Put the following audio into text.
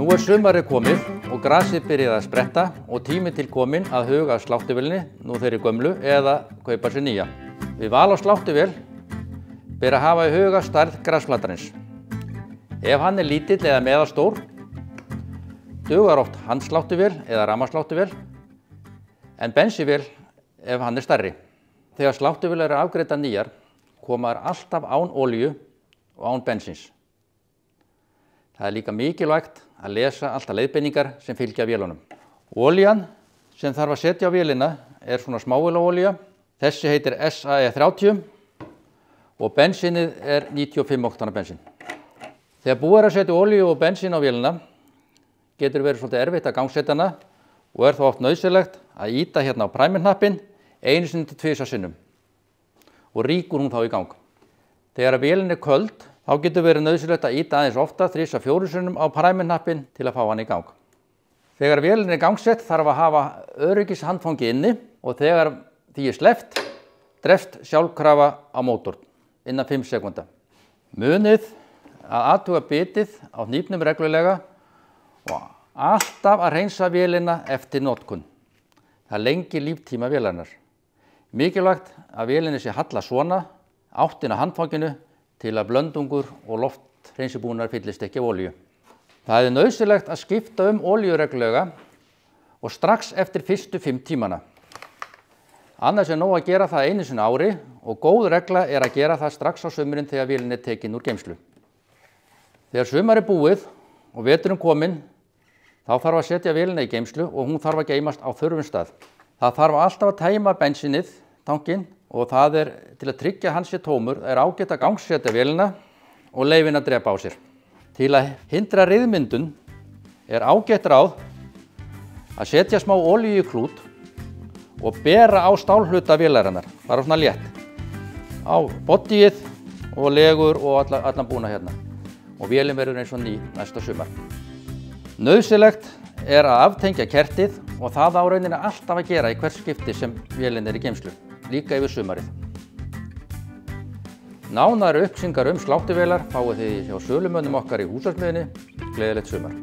Nú sumarið komið og grasið byrjað að spretta og tími til kominn að huga að sláttuvélinni, nú þeirri gömlu, eða kaupa sér nýja. Við val á sláttuvél ber að hafa í huga stærð grasflatarins. Ef hann lítill eða meðalstór, dugar oft handsláttuvél eða rafmagnssláttuvél, en bensínvél ef hann stærri. Þegar sláttuvélar eru afgreiddar nýjar, koma þær alltaf án olíu og án bensíns. Það er líka mikilvægt að lesa alltaf leiðbeiningar sem fylgja vélunum. Olían sem þarf að setja á vélina er svona smávélaolía. Þessi heitir SAE 30 og bensínið er 95 oktana bensín. Þegar búið er að setja olíu og bensín á vélina getur verið svolítið erfitt að gangsetja hana og er þá oft nauðsynlegt að ýta hérna á præmihnappinn 1 til 2 sinnum og rýkur hún þá í gang. Þegar vélin er köld þá getur verið nauðsynlegt að ýta aðeins ofta 3-4 sinnum á præmihnappinn til að fá hann í gang. Þegar vélin er gangsett þarf að hafa öryggishandfangi inni og þegar því er sleppt drepst sjálfkrafa á mótor innan 5 sekúnda. Munið að athuga bitið á hnífnum reglulega og alltaf að hreinsa vélina eftir notkun. Það lengir líftíma vélarinnar. Mikilvægt að vélinni sé hallað svona áttina handfanginu til að blöndungur og lofthreinsibúnaður fyllist ekki af olíu. Það er nauðsynlegt að skipta olíu reglulega og strax eftir fyrstu 5 tímana. Annars er nóg að gera það einu sinni á ári og góð regla er að gera það strax á sumrin þegar vélin er tekin úr geymslu. Þegar sumar er búið og veturinn kominn, þá þarf að setja vélina í geymslu og hún þarf að geymast á þurrum stað. Það þarf alltaf að tæma bensínið, tankinn, og það er til að tryggja að hann sé tómur, er ágætt að gangsetja vélina og leyfa henni að drepa á sér. Til að hindra ryðmyndun er ágætt ráð að setja smá olíu í klút og bera á stálhluta vélarinnar, bara svona létt, á boddíið og legur og allan búna hérna. Og vélin verður eins og ný næsta sumar. Nauðsynlegt er að aftengja kertið og það á rauninni alltaf að gera í hvert skipti sem vélin er í geymslu, líka yfir sumarið. Nánari upplýsingar sláttuvélar fáið þið hjá sölumönnum okkar í húsasmiðjunni. Gleðilegt sumar!